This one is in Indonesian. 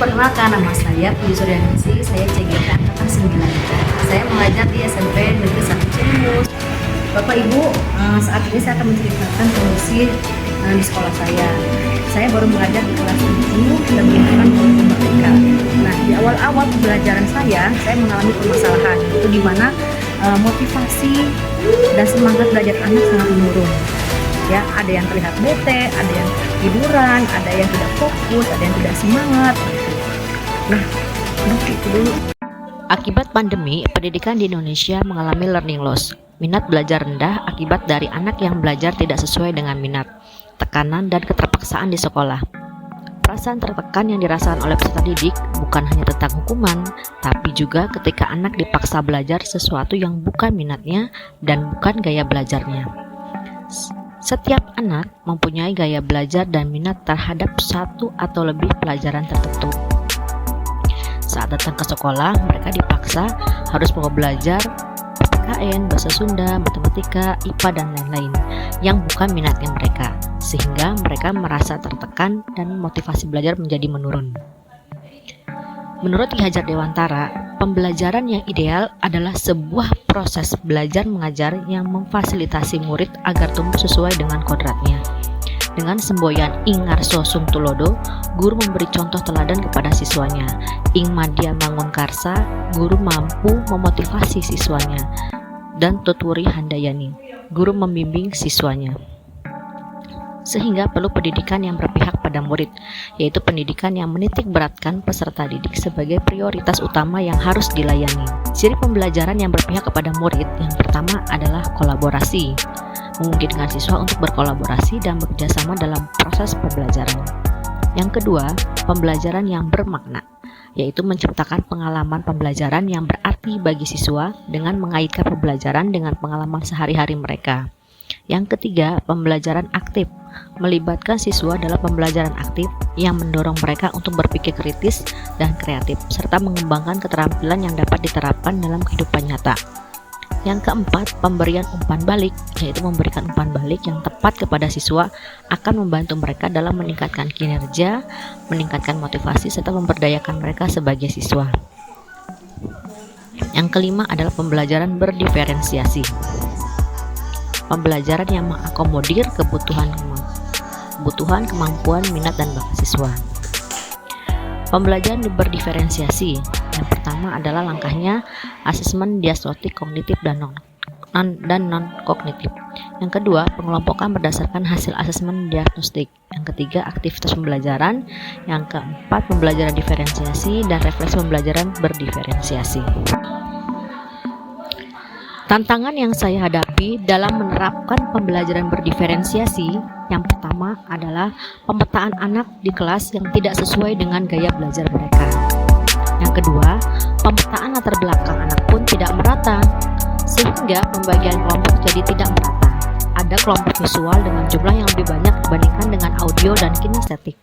Perkenalkan, nama saya Puji Suryaningsih, saya CGK angkatan 9. Saya mengajar di SMP Negeri 1 Cilimus. Bapak Ibu, saat ini saya akan menceritakan kondisi di sekolah saya. Saya baru mengajar di kelas 7 dan menggunakan kurikulum merdeka. Nah, di awal-awal pembelajaran saya mengalami permasalahan, itu di mana motivasi dan semangat belajar anak sangat menurun. Ya, ada yang terlihat bete, ada yang tiduran, ada yang tidak fokus, ada yang tidak semangat. Nah, itu dulu. Akibat pandemi, pendidikan di Indonesia mengalami learning loss. Minat belajar rendah akibat dari anak yang belajar tidak sesuai dengan minat, tekanan dan keterpaksaan di sekolah. Perasaan tertekan yang dirasakan oleh peserta didik bukan hanya tentang hukuman, tapi juga ketika anak dipaksa belajar sesuatu yang bukan minatnya dan bukan gaya belajarnya. Setiap anak mempunyai gaya belajar dan minat terhadap satu atau lebih pelajaran tertentu. Saat datang ke sekolah, mereka dipaksa harus mau belajar PPKN, bahasa Sunda, matematika, IPA, dan lain-lain yang bukan minatnya mereka, sehingga mereka merasa tertekan dan motivasi belajar menjadi menurun. Menurut Ki Hajar Dewantara, pembelajaran yang ideal adalah sebuah proses belajar mengajar yang memfasilitasi murid agar tumbuh sesuai dengan kodratnya. Dengan semboyan Ing Ngarso Sung Tulodo, guru memberi contoh teladan kepada siswanya. Ing Madya Mangun Karsa, guru mampu memotivasi siswanya. Dan Tutwuri Handayani, guru membimbing siswanya. Sehingga perlu pendidikan yang berpihak pada murid, yaitu pendidikan yang menitik beratkan peserta didik sebagai prioritas utama yang harus dilayani. Ciri pembelajaran yang berpihak kepada murid yang pertama adalah kolaborasi, memungkinkan siswa untuk berkolaborasi dan bekerjasama dalam proses pembelajaran. Yang kedua, pembelajaran yang bermakna, yaitu menciptakan pengalaman pembelajaran yang berarti bagi siswa dengan mengaitkan pembelajaran dengan pengalaman sehari-hari mereka. Yang ketiga, pembelajaran aktif, melibatkan siswa dalam pembelajaran aktif yang mendorong mereka untuk berpikir kritis dan kreatif, serta mengembangkan keterampilan yang dapat diterapkan dalam kehidupan nyata. Yang keempat, pemberian umpan balik, yaitu memberikan umpan balik yang tepat kepada siswa akan membantu mereka dalam meningkatkan kinerja, meningkatkan motivasi, serta memberdayakan mereka sebagai siswa. Yang kelima adalah pembelajaran berdiferensiasi. Pembelajaran yang mengakomodir kebutuhan, kemampuan, minat, dan bakat siswa. Pembelajaran berdiferensiasi. Yang pertama adalah langkahnya asesmen diagnostik kognitif dan non-kognitif. Yang kedua, pengelompokan berdasarkan hasil asesmen diagnostik. Yang ketiga, aktivitas pembelajaran. Yang keempat, pembelajaran diferensiasi dan refleksi pembelajaran berdiferensiasi. Tantangan yang saya hadapi dalam menerapkan pembelajaran berdiferensiasi yang pertama adalah pemetaan anak di kelas yang tidak sesuai dengan gaya belajar mereka. Yang kedua, pemetaan latar belakang anak pun tidak merata, sehingga pembagian kelompok jadi tidak merata. Ada kelompok visual dengan jumlah yang lebih banyak dibandingkan dengan audio dan kinestetik.